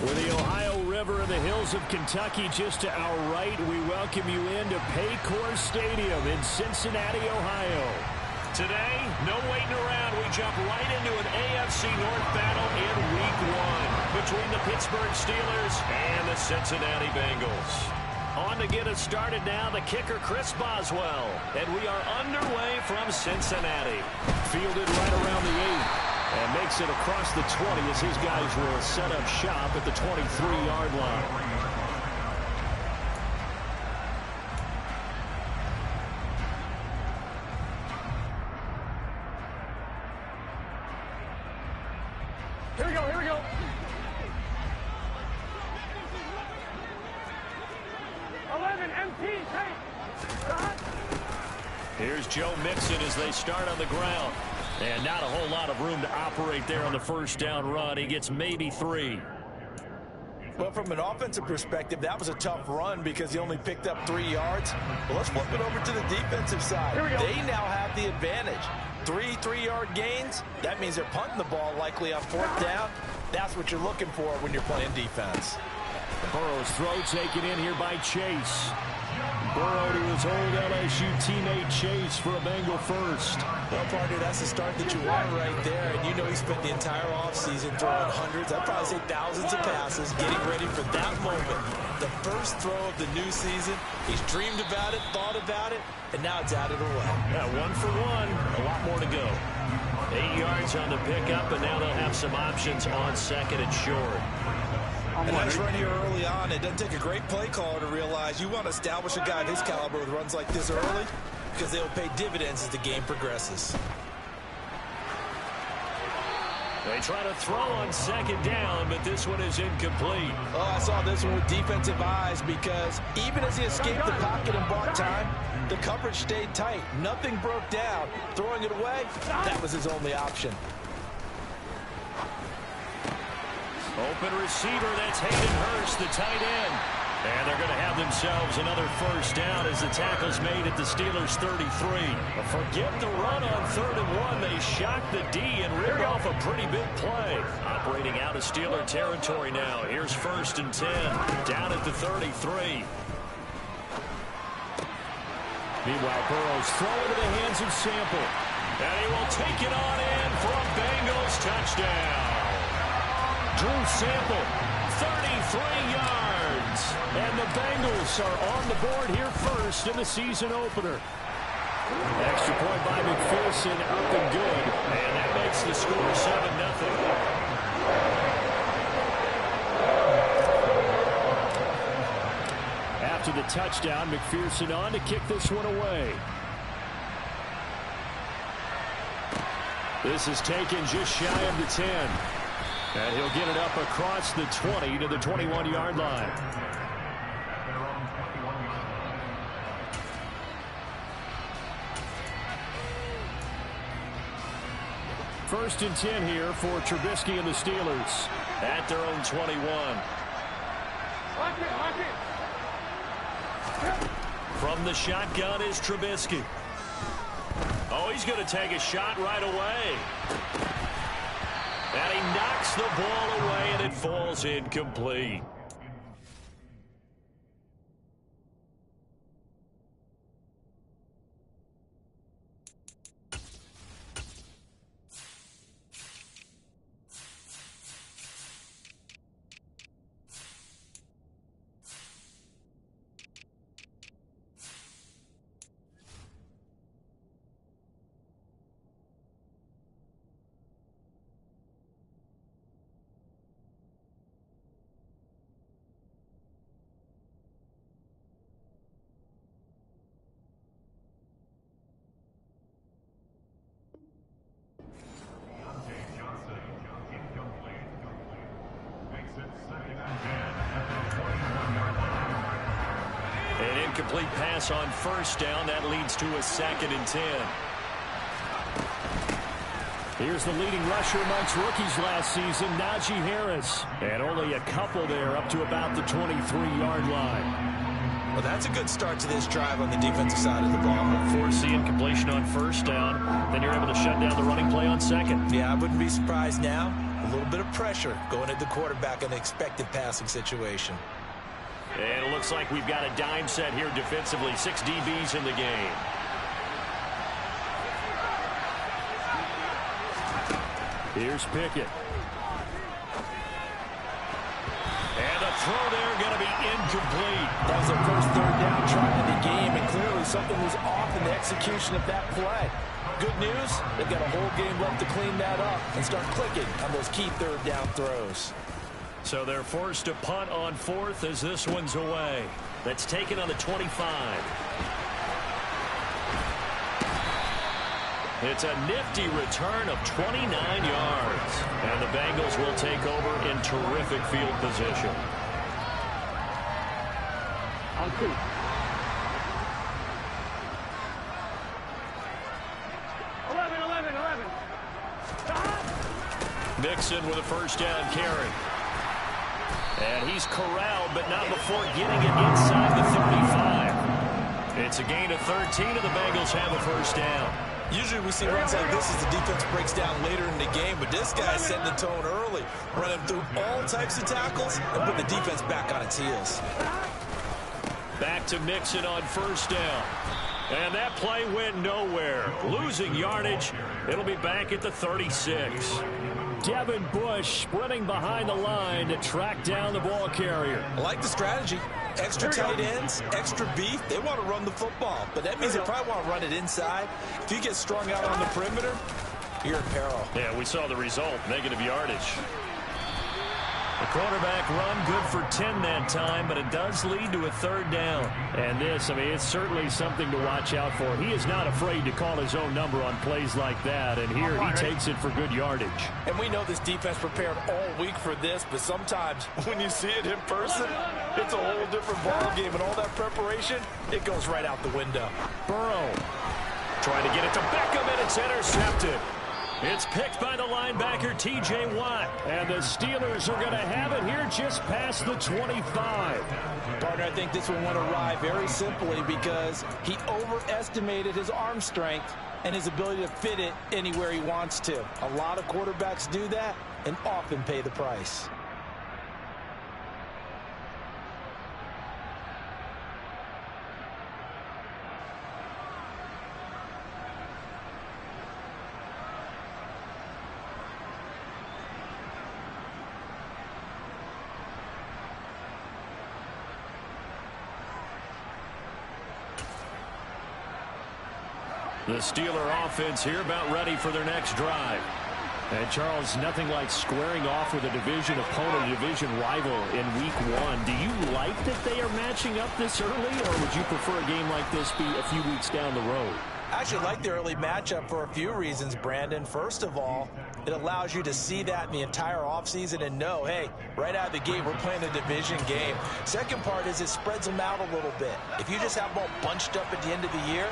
With the Ohio River and the hills of Kentucky just to our right, we welcome you into Paycor Stadium in Cincinnati, Ohio. Today, no waiting around. We jump right into an AFC North battle in Week 1 between the Pittsburgh Steelers and the Cincinnati Bengals. On to get us started now, the kicker, Chris Boswell. And we are underway from Cincinnati. Fielded right around the 8. And makes it across the 20 as his guys will set up shop at the 23-yard line. Here we go, here we go. Here's Joe Mixon as they start on the ground. And not a whole lot of room to operate there on the first down run. He gets maybe 3. Well, from an offensive perspective, that was a tough run because he only picked up 3 yards. But let's flip it over to the defensive side. They now have the advantage. 3 3-yard gains. That means they're punting the ball likely on 4th down. That's what you're looking for when you're playing defense. Burrow's throw taken in here by Chase. Burrow to his old LSU teammate Chase for a Bengal first. Well, partner, that's the start that you want right there. And you know he spent the entire offseason throwing hundreds, I'd probably say thousands of passes, getting ready for that moment. The first throw of the new season. He's dreamed about it, thought about it, and now it's out of the way. Yeah, 1 for 1. A lot more to go. 8 yards on the pickup, and now they'll have some options on 2nd and short. And that's right here early on. It doesn't take a great play caller to realize you want to establish a guy of his caliber with runs like this early because they'll pay dividends as the game progresses. They try to throw on 2nd down, but this one is incomplete. Oh, I saw this one with defensive eyes because even as he escaped the pocket and bought time, the coverage stayed tight. Nothing broke down. Throwing it away, that was his only option. Open receiver, that's Hayden Hurst, the tight end. And they're going to have themselves another first down as the tackle's made at the Steelers' 33. But forget the run on 3rd and 1. They shock the D and rip off a pretty big play. Operating out of Steeler territory now. Here's 1st and 10, down at the 33. Meanwhile, Burrow's throw into the hands of Sample. And he will take it on in for a Bengals touchdown. Drew Sample, 33 yards. And the Bengals are on the board here first in the season opener. Extra point by McPherson, up and good. And that makes the score 7-0. After the touchdown, McPherson on to kick this one away. This is taken just shy of the 10. And he'll get it up across the 20 to the 21-yard line. First and 10 here for Trubisky and the Steelers at their own 21. From the shotgun is Trubisky. Oh, he's going to take a shot right away. And he knocks the ball away, and it falls incomplete. An incomplete pass on 1st down. That leads to a 2nd and 10. Here's the leading rusher amongst rookies last season, Najee Harris. And only a couple there up to about the 23-yard line. Well, that's a good start to this drive on the defensive side of the ball. Force the incompletion on 1st down. Then you're able to shut down the running play on 2nd. Yeah, I wouldn't be surprised now A little bit of pressure going at the quarterback in an expected passing situation. And it looks like we've got a dime set here defensively. 6 DBs in the game. Here's Pickett. And the throw there going to be incomplete. That was their first third down try of the game, and clearly something was off in the execution of that play. Good news, they've got a whole game left to clean that up and start clicking on those key third down throws. So they're forced to punt on 4th as this one's away. That's taken on the 25. It's a nifty return of 29 yards. And the Bengals will take over in terrific field position. On 2. Mixon with a first down carry. And he's corralled, but not before getting it inside the 35. It's a gain of 13, and the Bengals have a first down. Usually we see runs like this as the defense breaks down later in the game, but this guy's setting the tone early, running through all types of tackles and put the defense back on its heels. Back to Mixon on first down. And that play went nowhere. Losing yardage. It'll be back at the 36. Devin Bush sprinting behind the line to track down the ball carrier. I like the strategy. Extra tight ends, extra beef. They want to run the football, but that means they probably want to run it inside. If you get strung out on the perimeter, you're in peril. Yeah, we saw the result. Negative yardage. The quarterback run good for 10 that time, but it does lead to a third down. And this, I mean, it's certainly something to watch out for. He is not afraid to call his own number on plays like that, and here he takes it for good yardage. And we know this defense prepared all week for this, but sometimes when you see it in person, it's a whole different ball game, and all that preparation, it goes right out the window. Burrow trying to get it to Beckham, and it's intercepted. It's picked by the linebacker, T.J. Watt. And the Steelers are going to have it here just past the 25. Partner, I think this one went awry very simply because he overestimated his arm strength and his ability to fit it anywhere he wants to. A lot of quarterbacks do that and often pay the price. The Steeler offense here about ready for their next drive. And Charles, nothing like squaring off with a division opponent, a division rival in week 1. Do you like that they are matching up this early, or would you prefer a game like this be a few weeks down the road? I actually like the early matchup for a few reasons, Brandon. First of all, it allows you to see that in the entire offseason and know, hey, right out of the gate, we're playing a division game. Second part is it spreads them out a little bit. If you just have them all bunched up at the end of the year,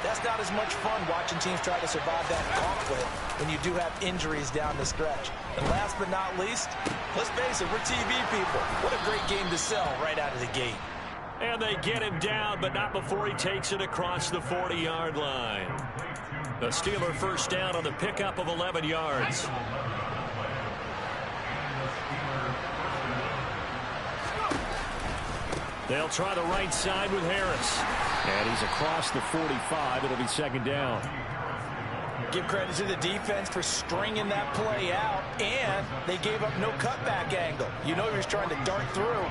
that's not as much fun watching teams try to survive that conflict when you do have injuries down the stretch. And last but not least, let's face it, we're TV people. What a great game to sell right out of the gate. And they get him down, but not before he takes it across the 40-yard line. The Steeler first down on the pickup of 11 yards. They'll try the right side with Harris. And he's across the 45. It'll be second down. Give credit to the defense for stringing that play out, and they gave up no cutback angle. You know he was trying to dart through.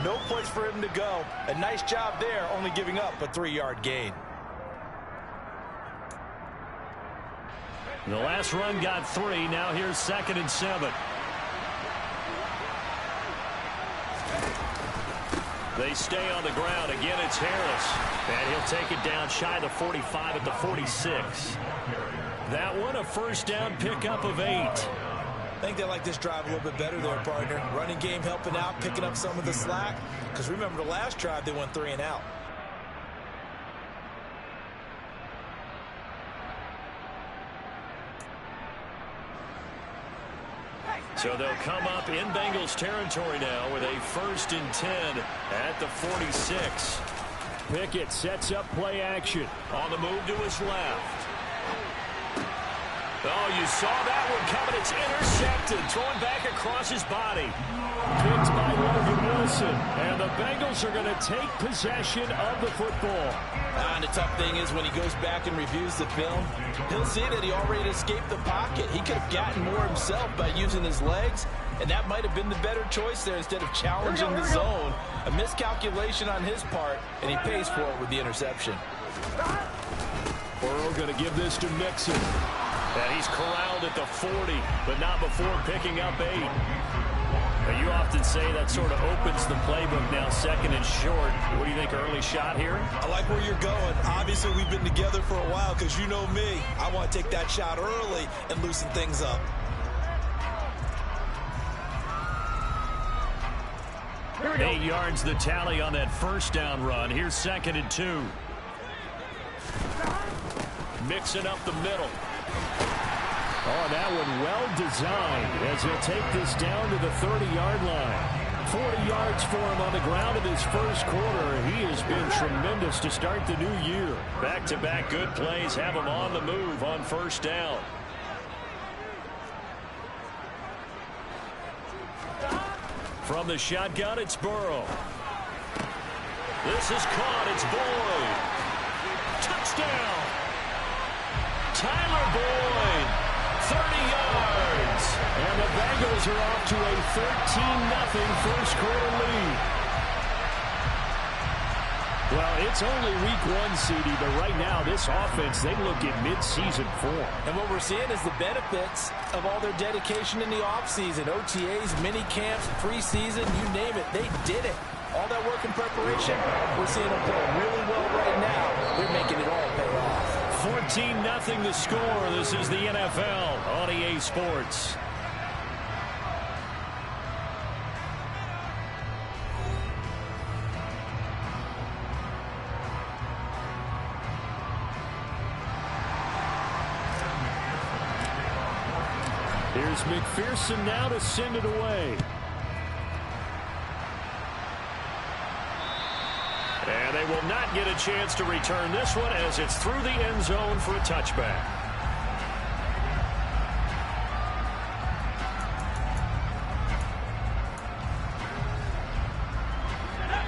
No place for him to go. A nice job there, only giving up a 3-yard gain. The last run got 3. Now here's 2nd and 7. They stay on the ground. Again, it's Harris. And he'll take it down shy of the 45 at the 46. That one a first down pickup of 8. I think they like this drive a little bit better there, partner. Running game helping out, picking up some of the slack. Because remember the last drive, they went 3 and out. So they'll come up in Bengals territory now with a 1st and 10 at the 46. Pickett sets up play action. On the move to his left. Oh, you saw that one coming. It's intercepted. Throwing back across his body. Picked by Logan Wilson. And the Bengals are going to take possession of the football. And the tough thing is when he goes back and reviews the film, he'll see that he already escaped the pocket. He could have gotten more himself by using his legs, and that might have been the better choice there instead of challenging the zone. A miscalculation on his part, and he pays for it with the interception. Burrow going to give this to Mixon. And he's corralled at the 40, but not before picking up 8. Now, you often say that sort of opens the playbook now, second and short. What do you think, early shot here? I like where you're going. Obviously, we've been together for a while because you know me. I want to take that shot early and loosen things up. Here we go. 8 yards the tally on that first down run. Here's second and 2. Mixing up the middle. Oh, that one well designed as he'll take this down to the 30-yard line. 40 yards for him on the ground in his first quarter. He has been tremendous to start the new year. Back-to-back good plays have him on the move on first down. From the shotgun, it's Burrow. This is caught. It's Boyd. Touchdown. Tyler Boyd, 30 yards. And the Bengals are off to a 13-0 first quarter lead. Well, it's only week 1, CD, but right now this offense, they look at mid-season form. And what we're seeing is the benefits of all their dedication in the offseason. OTAs, mini camps, preseason, you name it, they did it. All that work and preparation, we're seeing them play really well right now. They're making it all pay off. 14-0 the score. This is the NFL on EA Sports. Here's McPherson now to send it away. And they will not get a chance to return this one as it's through the end zone for a touchback.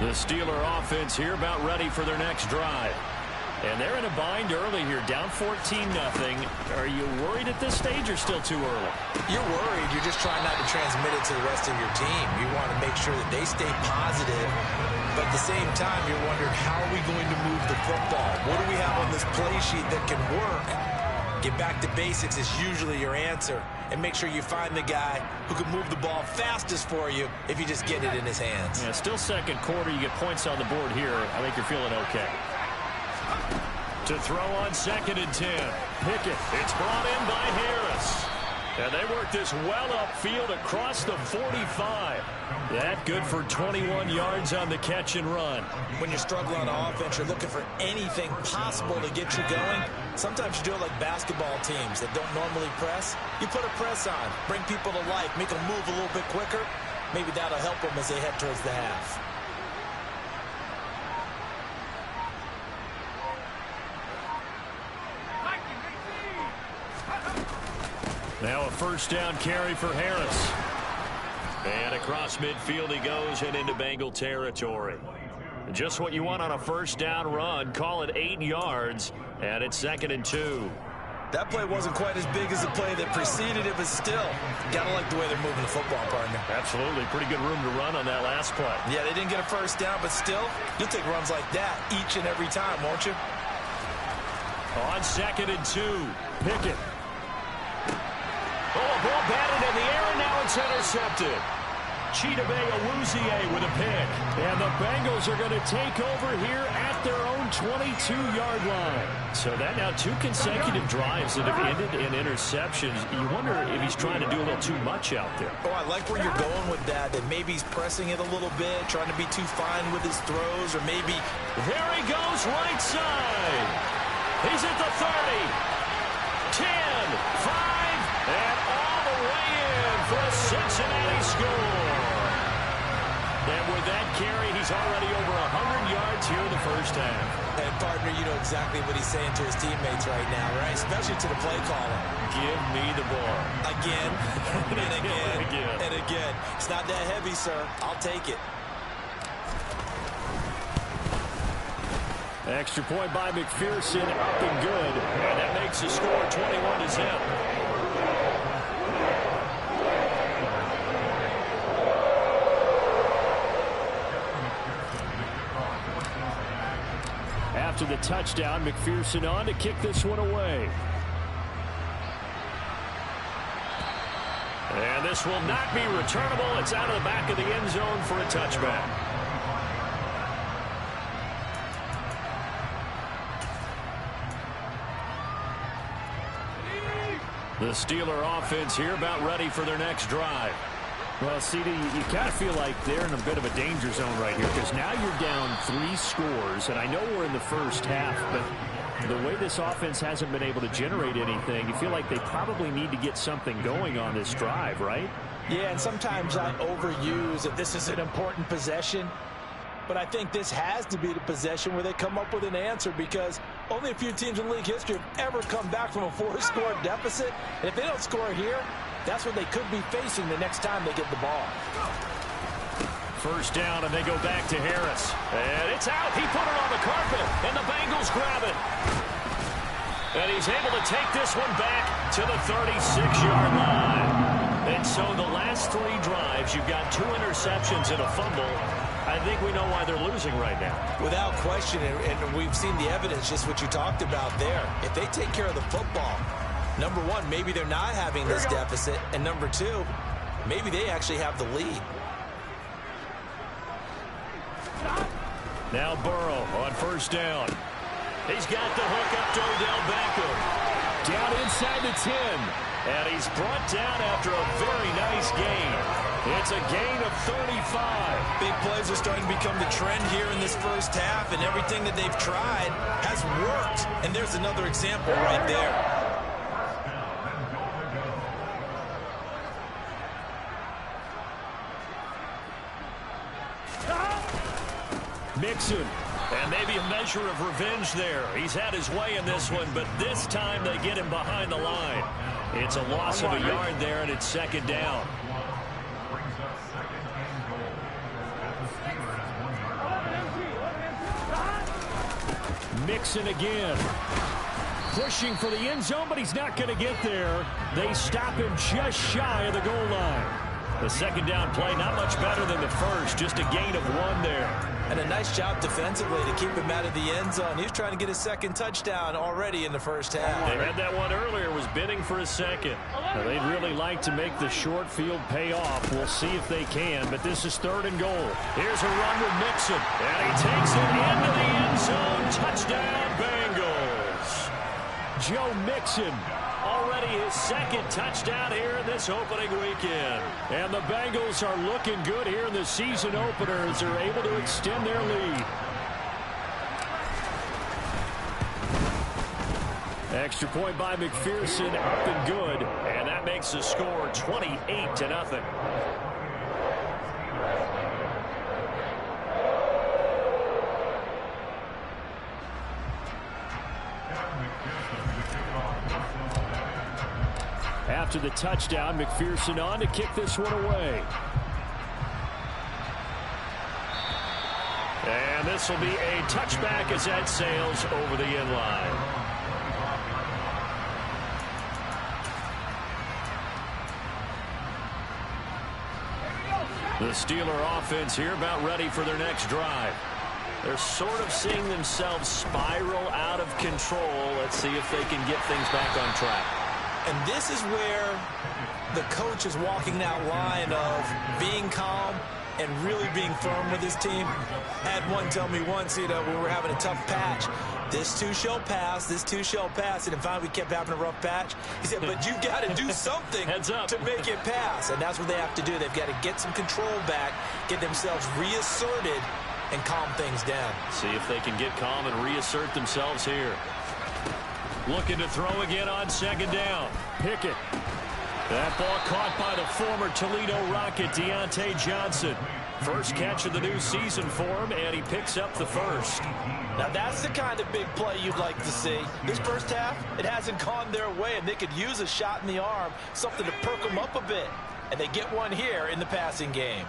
The Steeler offense here about ready for their next drive. And they're in a bind early here, down 14-0. Are you worried at this stage or still too early? You're worried. You're just trying not to transmit it to the rest of your team. You want to make sure that they stay positive. But at the same time, you're wondering, how are we going to move the football? What do we have on this play sheet that can work? Get back to basics is usually your answer. And make sure you find the guy who can move the ball fastest for you if you just get it in his hands. Yeah, still second quarter. You get points on the board here. I think you're feeling okay. To throw on second and 10. Pickett. It's brought in by Harris. And they work this well upfield across the 45. That good for 21 yards on the catch and run. When you're struggling on offense, you're looking for anything possible to get you going. Sometimes you do it like basketball teams that don't normally press. You put a press on, bring people to life, make them move a little bit quicker. Maybe that'll help them as they head towards the half. Now a first down carry for Harris. And across midfield he goes and into Bengal territory. Just what you want on a first down run. Call it 8 yards. And it's second and 2. That play wasn't quite as big as the play that preceded it, but still, gotta like the way they're moving the football, partner. Absolutely. Pretty good room to run on that last play. Yeah, they didn't get a first down, but still, you'll take runs like that each and every time, won't you? On second and 2. Pickett. Oh, a ball batted in the air, and now it's intercepted. Chidobe Awuzie with a pick. And the Bengals are going to take over here at their own 22-yard line. So that now 2 consecutive drives that have ended in interceptions. You wonder if he's trying to do a little too much out there. Oh, I like where you're going with that maybe he's pressing it a little bit, trying to be too fine with his throws, or maybe... There he goes, right side. He's at the 30. 10, 5, and all the way in for a Cincinnati score. And with that carry, he's already over 100 yards here in the first half. And, partner, you know exactly what he's saying to his teammates right now, right? Especially to the play caller. Give me the ball. Again, and again, and again. It's not that heavy, sir. I'll take it. Extra point by McPherson, up and good. And that makes the score 21-0. After the touchdown, McPherson on to kick this one away. And this will not be returnable. It's out of the back of the end zone for a touchback. The Steeler offense here about ready for their next drive. Well, CD, you kind of feel like they're in a bit of a danger zone right here because now you're down 3 scores, and I know we're in the first half, but the way this offense hasn't been able to generate anything, you feel like they probably need to get something going on this drive, right? Yeah, and sometimes I overuse that this is an important possession, but I think this has to be the possession where they come up with an answer because only a few teams in league history have ever come back from a 4-score deficit, and if they don't score here, that's what they could be facing the next time they get the ball. First down, and they go back to Harris. And it's out. He put it on the carpet, and the Bengals grab it. And he's able to take this one back to the 36-yard line. And so the last 3 drives, you've got 2 interceptions and a fumble. I think we know why they're losing right now. Without question, and we've seen the evidence, just what you talked about there. If they take care of the football, number 1, maybe they're not having this deficit. And number 2, maybe they actually have the lead. Now Burrow on first down. He's got the hook up to Odell Beckham. Down inside the 10. And he's brought down after a very nice gain. It's a gain of 35. Big plays are starting to become the trend here in this first half, and everything that they've tried has worked. And there's another example right there. Mixon, and maybe a measure of revenge there. He's had his way in this one, but this time they get him behind the line. It's a loss of a yard there, and it's second down. Mixon again. Pushing for the end zone, but he's not going to get there. They stop him just shy of the goal line. The second down play, not much better than the first, just a gain of 1 there. And a nice job defensively to keep him out of the end zone. He was trying to get his second touchdown already in the first half. They had that one earlier, was bidding for a second. Now, they'd really like to make the short field pay off. We'll see if they can, but this is 3rd and goal. Here's a run with Mixon, and he takes it into the end zone. Touchdown, Bengals. Joe Mixon. Already his second touchdown here in this opening weekend. And the Bengals are looking good here in the season opener as they're able to extend their lead. Extra point by McPherson, up and good. And that makes the score 28-0. After the touchdown, McPherson on to kick this one away. And this will be a touchback as that sails over the end line. The Steeler offense here about ready for their next drive. They're sort of seeing themselves spiral out of control. Let's see if they can get things back on track. And this is where the coach is walking that line of being calm and really being firm with his team. I had one tell me once, you know, we were having a tough patch. This too shall pass, this too shall pass. And finally we kept having a rough patch. He said, but you've got to do something to make it pass. And that's what they have to do. They've got to get some control back, get themselves reasserted, and calm things down. See if they can get calm and reassert themselves here. Looking to throw again on second down. Pickett. That ball caught by the former Toledo Rocket, Deontay Johnson. First catch of the new season for him, and he picks up the first. Now that's the kind of big play you'd like to see. This first half, it hasn't gone their way, and they could use a shot in the arm, something to perk them up a bit. And they get one here in the passing game.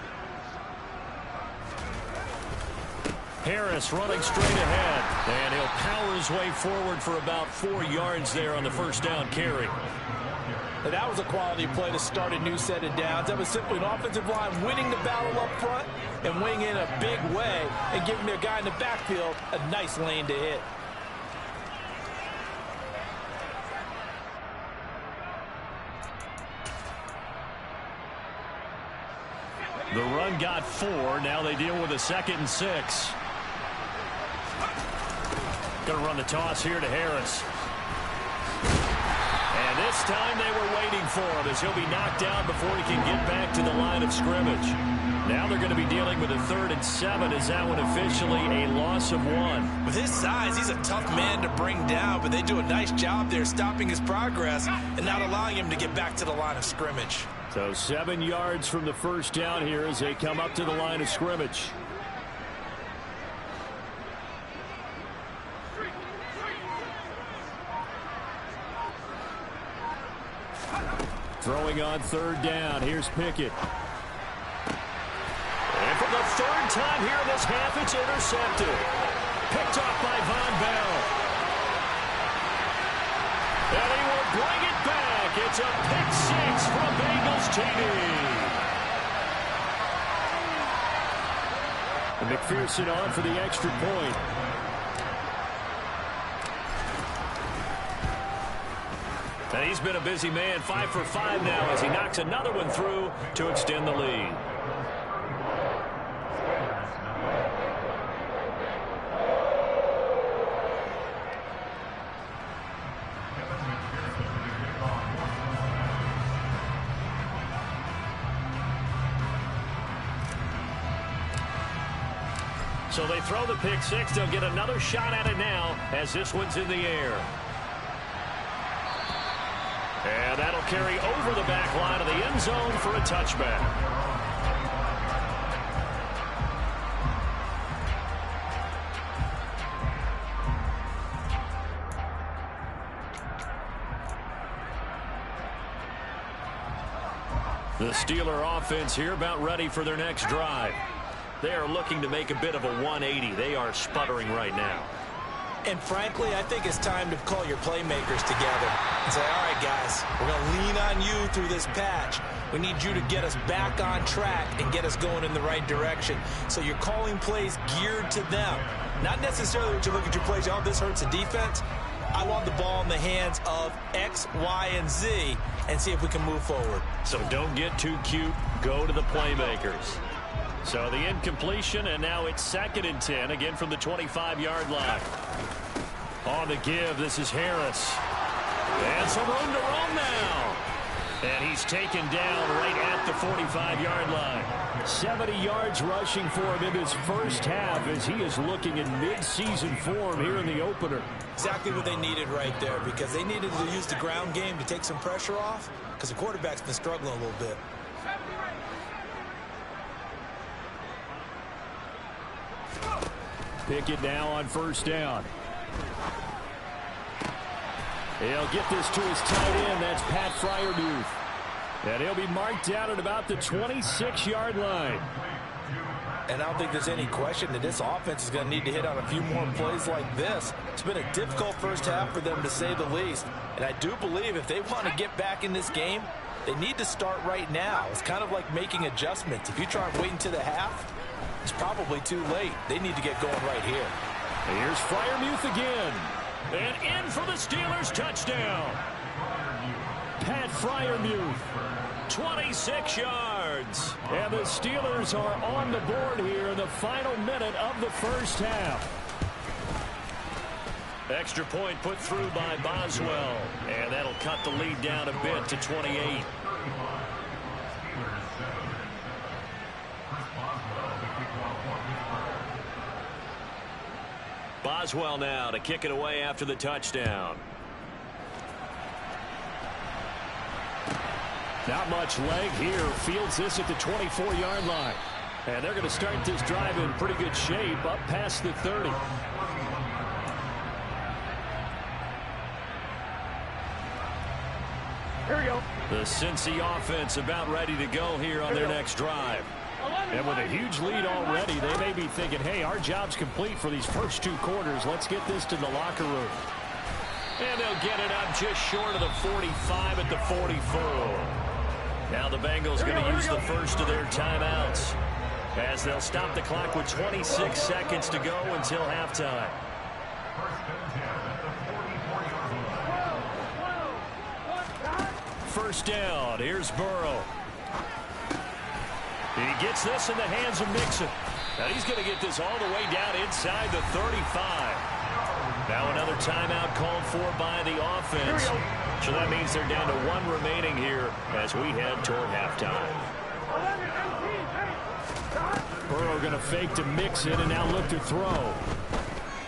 Harris running straight ahead, and he'll power his way forward for about 4 yards there on the first down carry. And that was a quality play to start a new set of downs. That was simply an offensive line winning the battle up front and winning in a big way and giving their guy in the backfield a nice lane to hit. The run got 4. Now they deal with a 2nd and 6. Going to run the toss here to Harris. And this time they were waiting for him as he'll be knocked down before he can get back to the line of scrimmage. Now they're going to be dealing with a 3rd and 7 as that one officially a loss of 1. With his size, he's a tough man to bring down, but they do a nice job there stopping his progress and not allowing him to get back to the line of scrimmage. So 7 yards from the first down here as they come up to the line of scrimmage. Throwing on 3rd down. Here's Pickett. And for the 3rd time here in this half, it's intercepted. Picked off by Von Bell. And he will bring it back. It's a pick 6 from Bengals TD. And McPherson on for the extra point. And he's been a busy man, 5 for 5 now as he knocks another one through to extend the lead. So they throw the pick 6. They'll get another shot at it now as this one's in the air. And that'll carry over the back line of the end zone for a touchback. The Steeler offense here about ready for their next drive. They are looking to make a bit of a 180. They are sputtering right now. And frankly, I think it's time to call your playmakers together and say, all right, guys, we're going to lean on you through this patch. We need you to get us back on track and get us going in the right direction. So you're calling plays geared to them. Not necessarily that you look at your plays, oh, this hurts the defense. I want the ball in the hands of X, Y, and Z and see if we can move forward. So don't get too cute. Go to the playmakers. So the incompletion, and now it's 2nd and 10, again from the 25-yard line. On the give, this is Harris. And some room to roam now. And he's taken down right at the 45-yard line. 70 yards rushing for him in his first half as he is looking in mid-season form here in the opener. Exactly what they needed right there, because they needed to use the ground game to take some pressure off, because the quarterback's been struggling a little bit. Pickett now on 1st down. He'll get this to his tight end. That's Pat Freiermuth. And he'll be marked down at about the 26-yard line. And I don't think there's any question that this offense is going to need to hit on a few more plays like this. It's been a difficult first half for them, to say the least. And I do believe if they want to get back in this game, they need to start right now. It's kind of like making adjustments. If you try and wait until the half, it's probably too late. They need to get going right here. Here's Freiermuth again. And in for the Steelers, touchdown. Pat Freiermuth, 26 yards. And the Steelers are on the board here in the final minute of the first half. Extra point put through by Boswell. And that'll cut the lead down a bit to 28. Boswell now to kick it away after the touchdown. Not much leg here. Fields this at the 24-yard line. And they're going to start this drive in pretty good shape up past the 30. Here we go. The Cincy offense about ready to go here on their next drive. And with a huge lead already, they may be thinking, hey, our job's complete for these first 2 quarters. Let's get this to the locker room. And they'll get it up just short of the 45 at the 44. Now the Bengals going to use the first of their timeouts, as they'll stop the clock with 26 seconds to go until halftime. First down. Here's Burrow. He gets this in the hands of Mixon. Now he's going to get this all the way down inside the 35. Now another timeout called for by the offense. So that means they're down to 1 remaining here as we head toward halftime. Burrow going to fake to Mixon and now look to throw.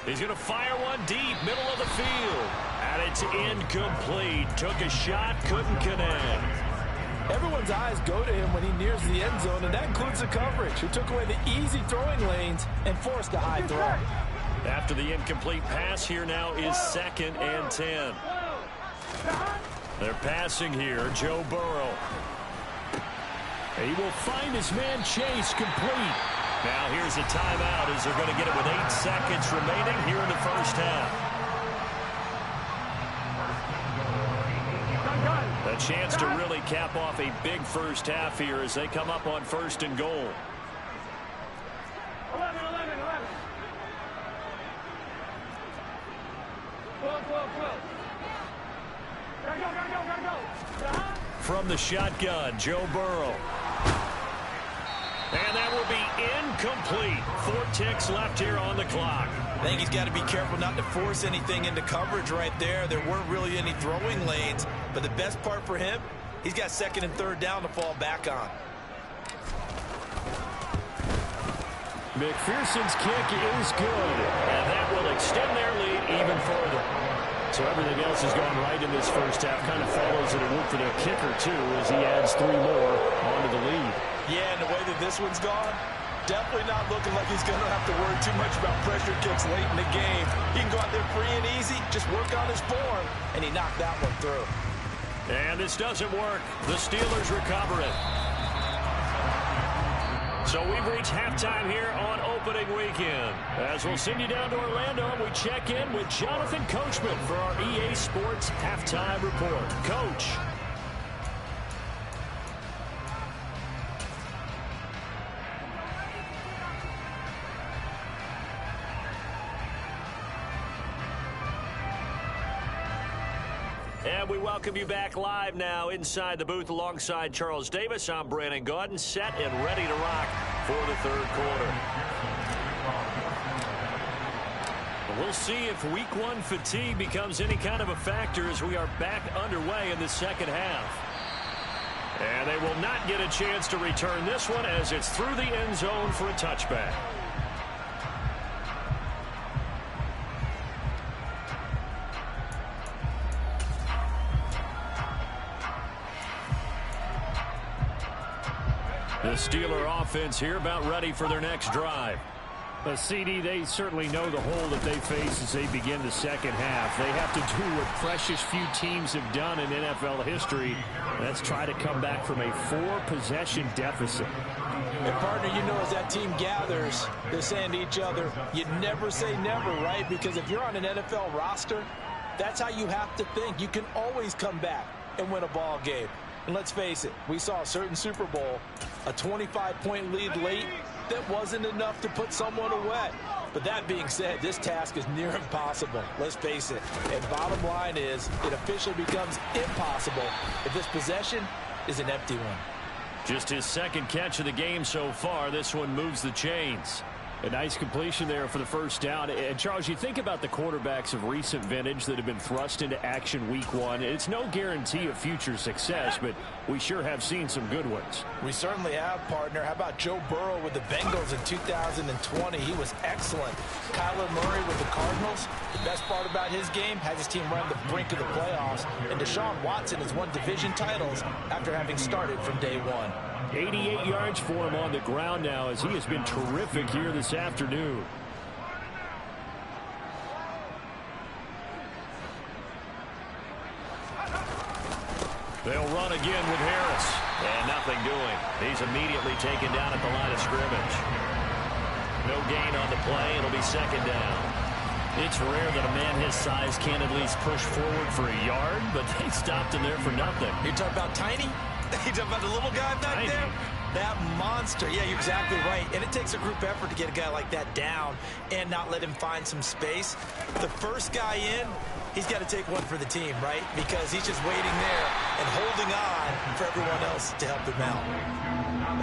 He's going to fire one deep, middle of the field. And it's incomplete. Took a shot, couldn't connect. Everyone's eyes go to him when he nears the end zone, and that includes the coverage, who took away the easy throwing lanes and forced a high throw. After the incomplete pass, here now is 2nd and 10. They're passing here. Joe Burrow. He will find his man Chase complete. Now here's a timeout as they're going to get it with 8 seconds remaining here in the first half. A chance to really cap off a big first half here as they come up on 1st and goal. 11. 12. Gotta go. From the shotgun, Joe Burrow. And that will be incomplete. 4 ticks left here on the clock. I think he's got to be careful not to force anything into coverage right there. There weren't really any throwing lanes, but the best part for him, he's got 2nd and 3rd down to fall back on. McPherson's kick is good, and that will extend their lead even further. So everything else has gone right in this first half. Kind of follows it a look for their kicker, too, as he adds 3 more onto the lead. Yeah, and the way that this one's gone, definitely not looking like he's going to have to worry too much about pressure kicks late in the game. He can go out there free and easy, just work on his form, and he knocked that one through. And this doesn't work. The Steelers recover it. So we've reached halftime here on opening weekend. As we'll send you down to Orlando, and we check in with Jonathan Coachman for our EA Sports Halftime Report. Coach. And we welcome you back live now inside the booth alongside Charles Davis. I'm Brandon Gaudin, set and ready to rock for the 3rd quarter. We'll see if week 1 fatigue becomes any kind of a factor as we are back underway in the 2nd half. And they will not get a chance to return this one as it's through the end zone for a touchback. The Steeler offense here about ready for their next drive. CD, they certainly know the hole that they face as they begin the 2nd half. They have to do what precious few teams have done in NFL history. That's try to come back from a 4-possession deficit. And partner, you know, as that team gathers, they're saying to each other, you never say never, right? Because if you're on an NFL roster, that's how you have to think. You can always come back and win a ball game. And let's face it, we saw a certain Super Bowl, a 25-point lead late that wasn't enough to put someone away. But that being said, this task is near impossible. Let's face it. And bottom line is, it officially becomes impossible if this possession is an empty one. Just his 2nd catch of the game so far. This one moves the chains. A nice completion there for the first down. And, Charles, you think about the quarterbacks of recent vintage that have been thrust into action week one. It's no guarantee of future success, but we sure have seen some good ones. We certainly have, partner. How about Joe Burrow with the Bengals in 2020? He was excellent. Kyler Murray with the Cardinals. The best part about his game, has his team run the brink of the playoffs. And Deshaun Watson has won division titles after having started from day one. 88 yards for him on the ground now as he has been terrific here this afternoon. They'll run again with Harris. And nothing doing. He's immediately taken down at the line of scrimmage. No gain on the play. It'll be second down. It's rare that a man his size can at least push forward for a yard, but they stopped him there for nothing. You're talking about tiny? You talking about the little guy back there? That monster. Yeah, you're exactly right. And it takes a group effort to get a guy like that down and not let him find some space. The first guy in, he's got to take one for the team, right? Because he's just waiting there and holding on for everyone else to help him out.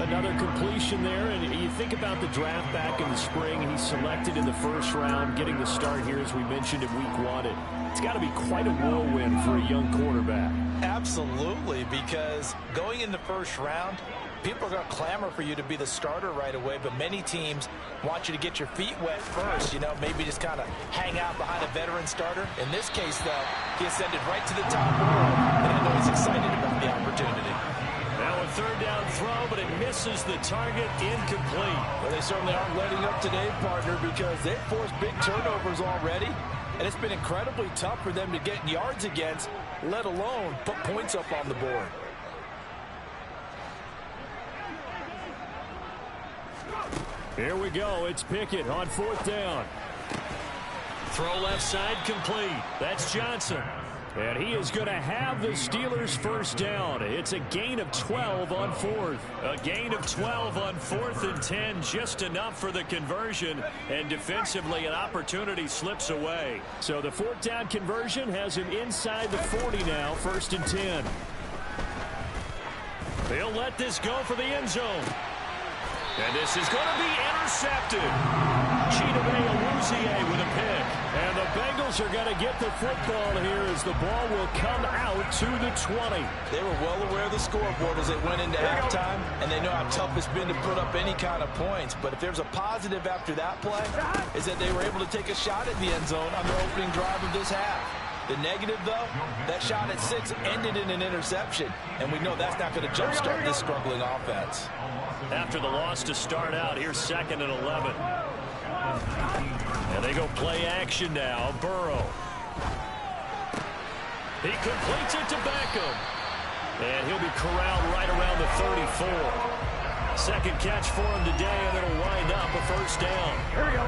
Another completion there, and you think about the draft back in the spring. He's selected in the first round, getting the start here, as we mentioned, in week one. It's got to be quite a whirlwind for a young quarterback. Absolutely, because going in the first round, people are going to clamor for you to be the starter right away, but many teams want you to get your feet wet first, you know, maybe just kind of hang out behind a veteran starter. In this case, though, he ascended right to the top row, and I know he's excited about the opportunity. Now a third down throw, but it misses the target, incomplete. Well, they certainly aren't letting up today, partner, because they've forced big turnovers already, and it's been incredibly tough for them to get yards against, let alone put points up on the board. Here we go. It's Pickett on fourth down. Throw left side complete. That's Johnson. And he is going to have the Steelers first down. It's a gain of 12 on fourth. A gain of 12 on 4th and 10. Just enough for the conversion. And defensively, an opportunity slips away. So the fourth down conversion has him inside the 40 now. 1st and 10. They'll let this go for the end zone. And this is going to be intercepted. Chidobe Awuzie with a pick. And the Bengals are going to get the football here as the ball will come out to the 20. They were well aware of the scoreboard as they went into halftime, and they know how tough it's been to put up any kind of points. But if there's a positive after that play, is that they were able to take a shot at the end zone on their opening drive of this half. The negative, though, that shot at 6 ended in an interception, and we know that's not going to jumpstart this struggling offense. After the loss to start out, here's 2nd and 11. And they go play action now. Burrow. He completes it to Beckham. And he'll be corralled right around the 34. Second catch for him today, and it'll wind up a first down. Here we go.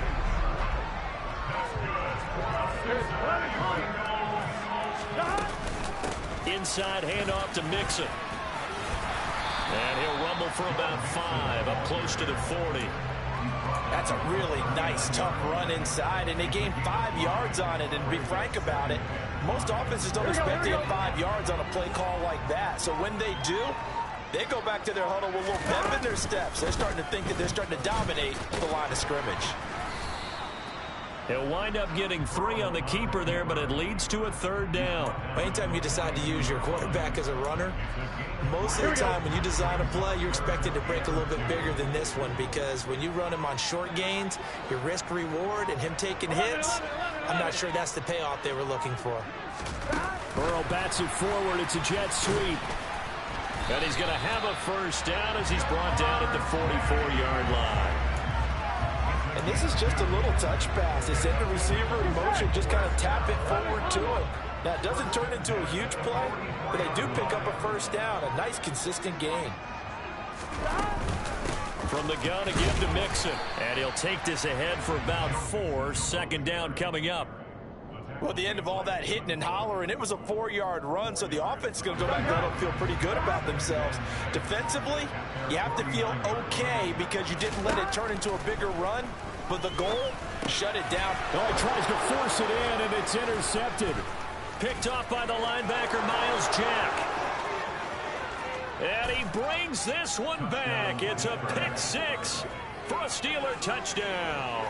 Inside handoff to Mixon. And he'll rumble for about 5, up close to the 40. That's a really nice, tough run inside, and they gained 5 yards on it. And to be frank about it, most offenses don't expect to get 5 yards on a play call like that. So when they do, they go back to their huddle with a little pep in their steps. They're starting to think that they're starting to dominate the line of scrimmage. He'll wind up getting 3 on the keeper there, but it leads to a third down. Anytime you decide to use your quarterback as a runner, most of the time when you design a play, you're expected to break a little bit bigger than this one, because when you run him on short gains, your risk-reward and him taking hits, I'm not sure that's the payoff they were looking for. Burrow bats it forward. It's a jet sweep. And he's going to have a first down as he's brought down at the 44-yard line. And this is just a little touch pass. They send the receiver in motion, just kind of tap it forward to him. Now, it doesn't turn into a huge play, but they do pick up a first down, a nice, consistent gain. From the gun again to Mixon. And he'll take this ahead for about 4. Second down coming up. Well, at the end of all that hitting and hollering, it was a 4-yard run, so the offense is going to go back there and feel pretty good about themselves. Defensively, you have to feel okay because you didn't let it turn into a bigger run, but the goal, shut it down. Oh, he tries to force it in, and it's intercepted. Picked off by the linebacker, Miles Jack. And he brings this one back. It's a pick 6. for a Steeler touchdown.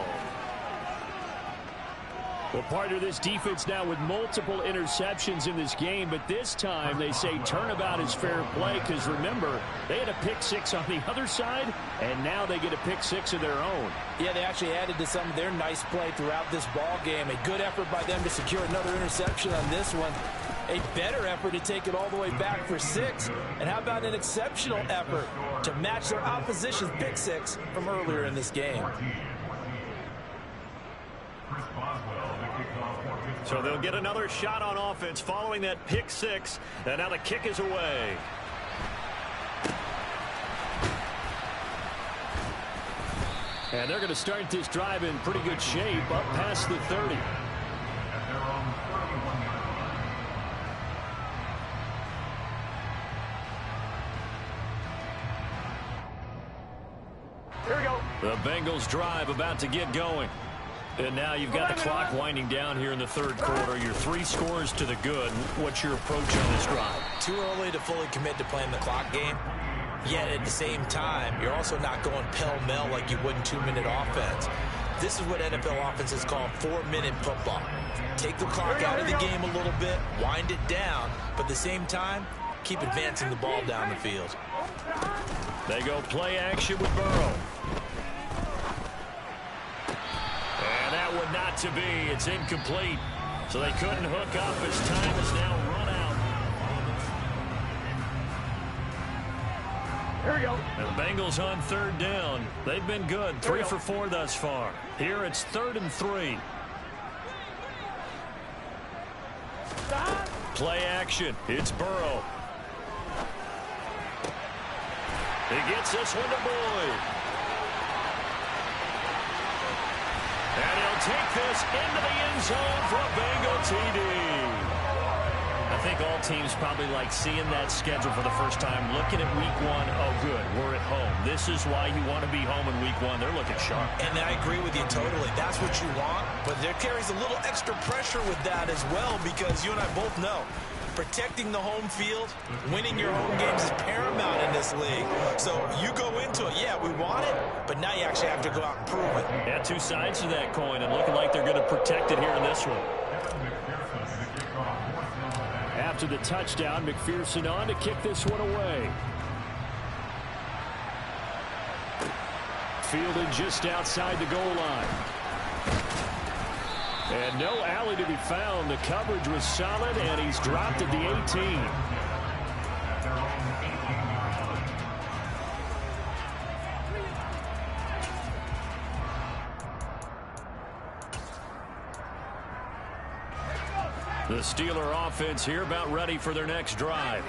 Well, partner, this defense now with multiple interceptions in this game, but this time they say turnabout is fair play because, remember, they had a pick six on the other side, and now they get a pick six of their own. Yeah, they actually added to some of their nice play throughout this ball game. A good effort by them to secure another interception on this one. A better effort to take it all the way back for 6. And how about an exceptional effort to match their opposition's pick six from earlier in this game? So they'll get another shot on offense following that pick six. And now the kick is away. And they're going to start this drive in pretty good shape up past the 30. Here we go. The Bengals drive about to get going. And now you've got the clock winding down here in the third quarter. You're 3 scores to the good. What's your approach on this drive? Too early to fully commit to playing the clock game. Yet at the same time, you're also not going pell-mell like you would in 2-minute offense. This is what NFL offenses call 4-minute football. Take the clock out of the game a little bit, wind it down, but at the same time, keep advancing the ball down the field. They go play action with Burrow. And that one not to be. It's incomplete. So they couldn't hook up as time is now run out. Here we go. And the Bengals on third down. They've been good. 3 for 4 thus far. Here it's 3rd and 3. Stop. Play action. It's Burrow. He gets this one to Boyd. And he'll take this into the end zone for a Bengal TD. I think all teams probably like seeing that schedule for the first time, looking at week 1. Oh, good, we're at home. This is why you want to be home in week 1. They're looking sharp. And I agree with you totally. That's what you want, but there carries a little extra pressure with that as well because you and I both know protecting the home field, winning your home games is paramount in this league. So you go into it, yeah, we want it, but now you actually have to go out and prove it. Yeah, 2 sides to that coin, and looking like they're going to protect it here in this one. After the touchdown, McPherson on to kick this one away. Fielded just outside the goal line. And no alley to be found. The coverage was solid, and he's dropped at the 18. The Steeler offense here about ready for their next drive.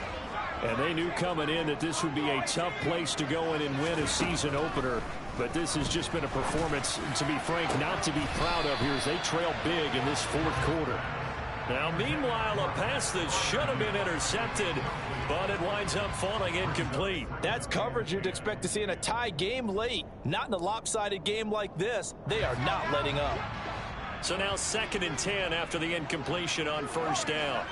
And they knew coming in that this would be a tough place to go in and win a season opener. But this has just been a performance, to be frank, not to be proud of here as they trail big in this 4th quarter. Now, meanwhile, a pass that should have been intercepted, but it winds up falling incomplete. That's coverage you'd expect to see in a tie game late. Not in a lopsided game like this. They are not letting up. So now 2nd and 10 after the incompletion on 1st down.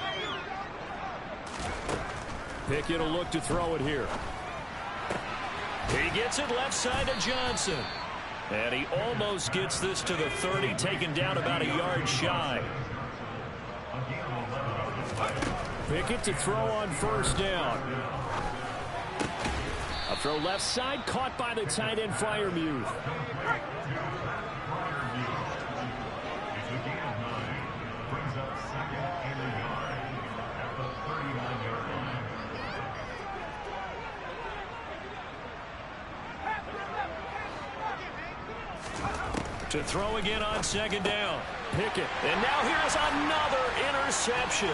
Pickett will look to throw it here. He gets it left side to Johnson. And he almost gets this to the 30, taken down about a yard shy. Pickett to throw on 1st down. A throw left side, caught by the tight end Freiermuth. To throw again on 2nd down. Pickett. And now here's another interception.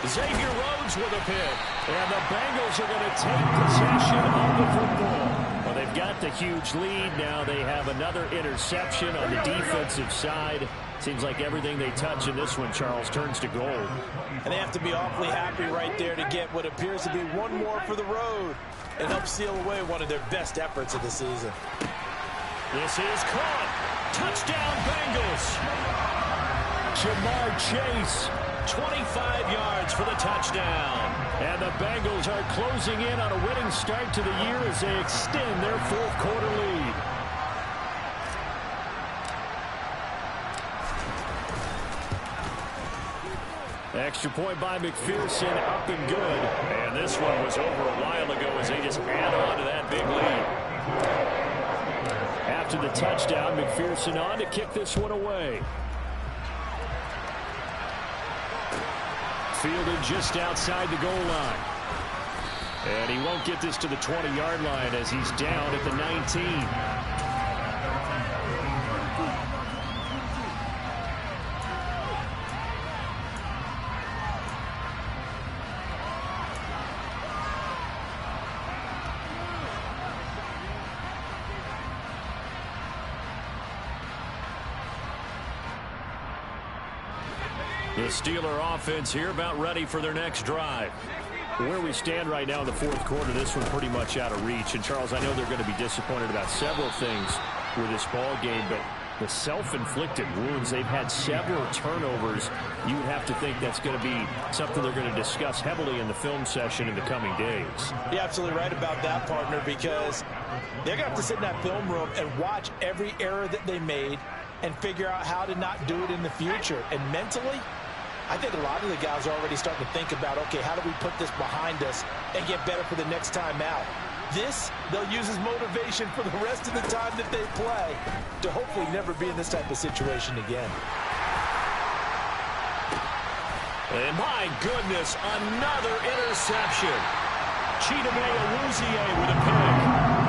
Xavier Rhodes with a pick. And the Bengals are going to take possession of the football. Well, they've got the huge lead. Now they have another interception on the defensive side. Seems like everything they touch in this one, Charles, turns to gold. And they have to be awfully happy right there to get what appears to be one more for the road and help seal away one of their best efforts of the season. This is caught. Touchdown, Bengals. Jamar Chase, 25 yards for the touchdown. And the Bengals are closing in on a winning start to the year as they extend their 4th quarter lead. Extra point by McPherson, up and good. And this one was over a while ago as they just add on to that big lead. After the touchdown, McPherson on to kick this one away. Fielded just outside the goal line. And he won't get this to the 20-yard line as he's down at the 19. The Steeler offense here about ready for their next drive. Where we stand right now in the fourth quarter, this one pretty much out of reach. And, Charles, I know they're going to be disappointed about several things with this ball game, but the self-inflicted wounds, they've had several turnovers. You would have to think that's going to be something they're going to discuss heavily in the film session in the coming days. You're absolutely right about that, partner, because they're going to have to sit in that film room and watch every error that they made and figure out how to not do it in the future. And mentally, I think a lot of the guys are already starting to think about, okay, how do we put this behind us and get better for the next time out? This, they'll use as motivation for the rest of the time that they play to hopefully never be in this type of situation again. And my goodness, another interception. Chidobe Awuzie with a pick.